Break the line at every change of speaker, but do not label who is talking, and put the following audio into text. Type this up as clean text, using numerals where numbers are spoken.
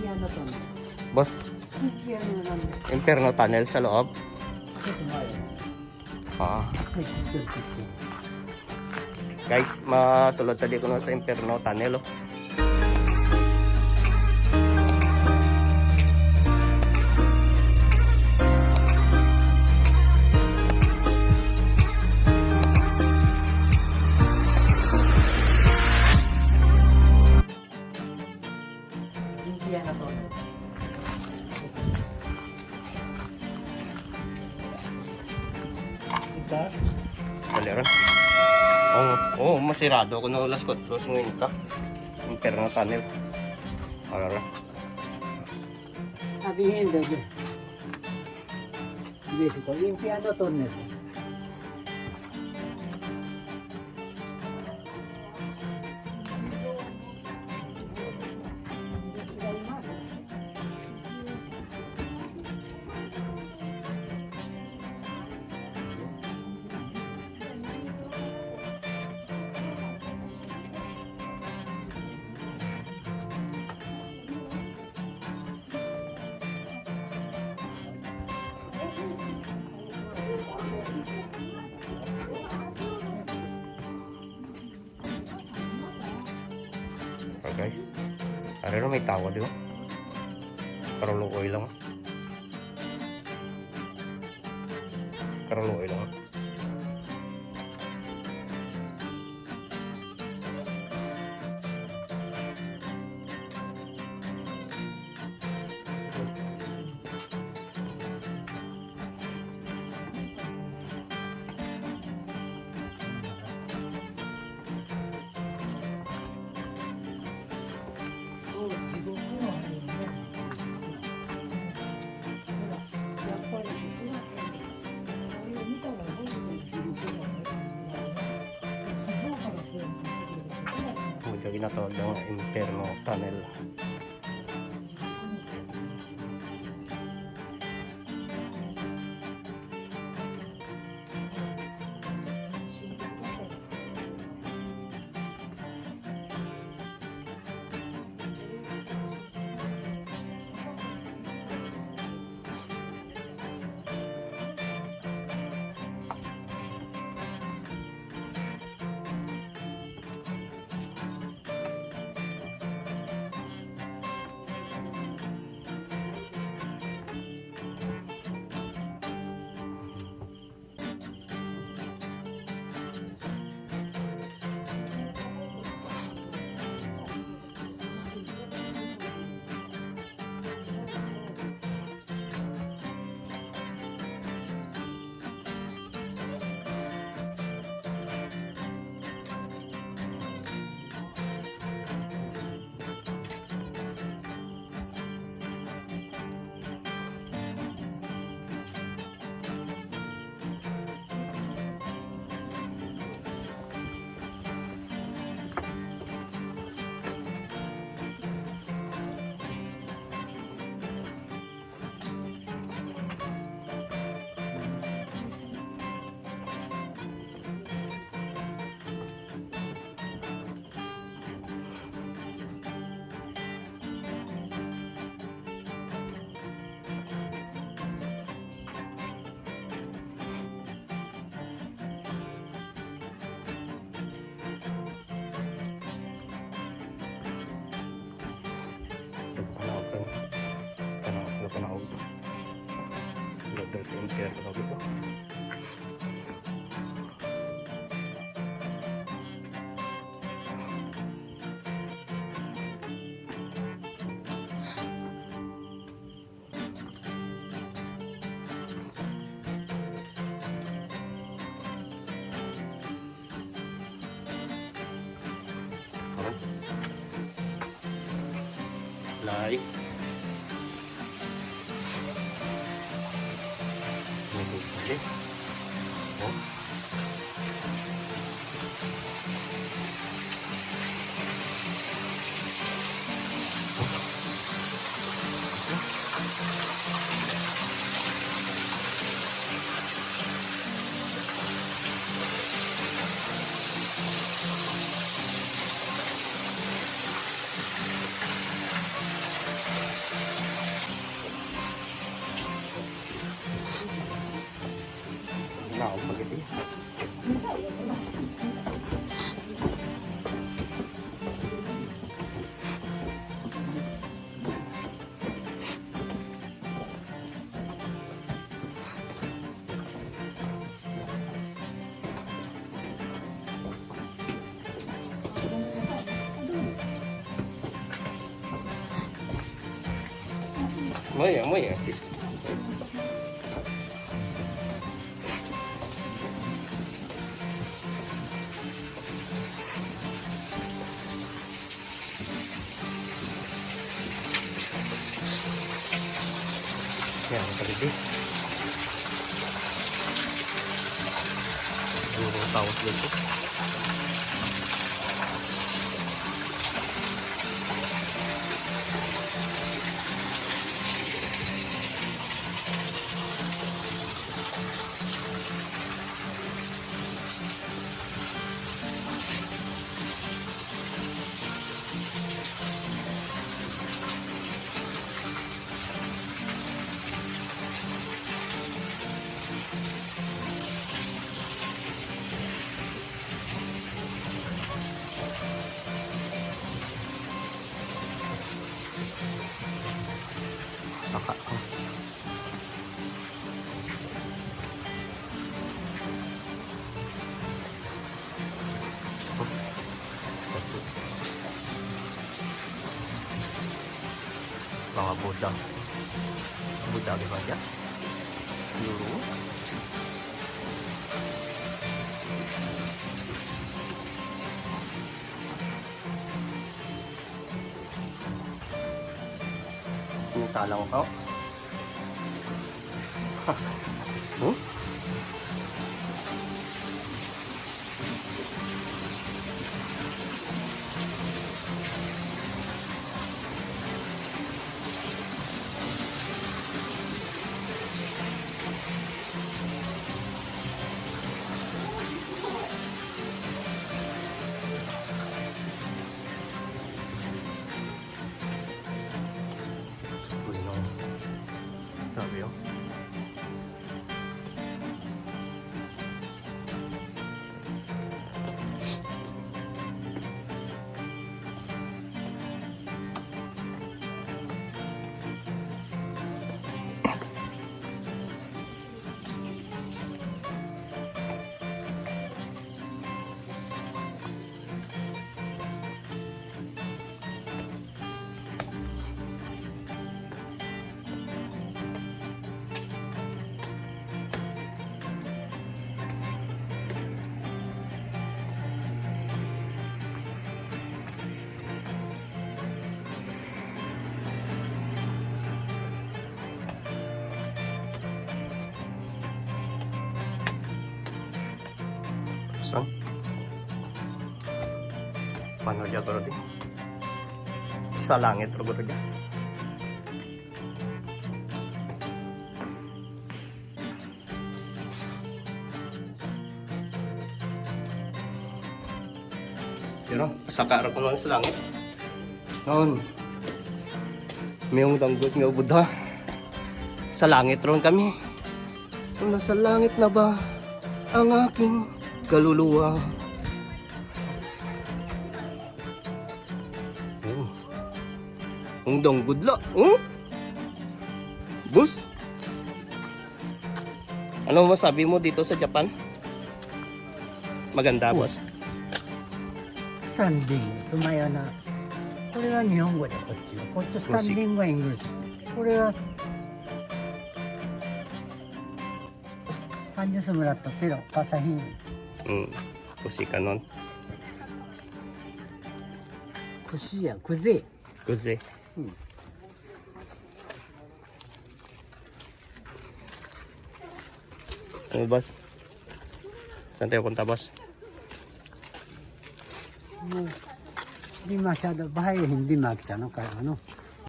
piano to.
Boss,
Yung piano na lang.
Inferno Tunnel sa loob.
Ito nga yun.
Ah.
Ay, picture.
Guys, masulod tadi ko na sa Inferno Tunnel. Oh.
Yung piano to. Ika?
Kaliran. Oh, masirado ko na ulas ko. Terus ngayon ka. Inferno Tunnel. Alala.
Sabihin doon. Dito ko. Yung piano to nito.
Oh, guys. Ari na may tawa di ba? Karuloy lang. Karuloy lang. Mudah ginatawag ng Inferno Tunnel. Panahon. Sudah sa Inferno dito. Like. Okay. Oh. Amoy, amoy. Yan, kalibig. Siguro tawas dito. Saka. Mga Buddha. Buddha di ba dyan? Siguro. Talang ko. Hmm? Grabe yun. Saan? Paano dyan ko rin? Sa langit rin ko rin. Pero, pasakara ko lang sa langit. Noon, mayong danggot nga Buddha. Sa langit ron kami. Kung nasa langit na ba ang aking kaluluwa? Ang danggudla. Bus? Ano masabi mo dito sa Japan? Maganda, boss.
スタンディング、つまやな。これは日本語でこっちは。こっちスタンディングはイングリッシュ。これは、30 surat pero pasahin.
Pusi ka nun.
Kushi ya, kuze.
Kuze. Ano, boss? Saan tayo punta, boss?
Hindi masyado bahay, hindi makita no kaya ano.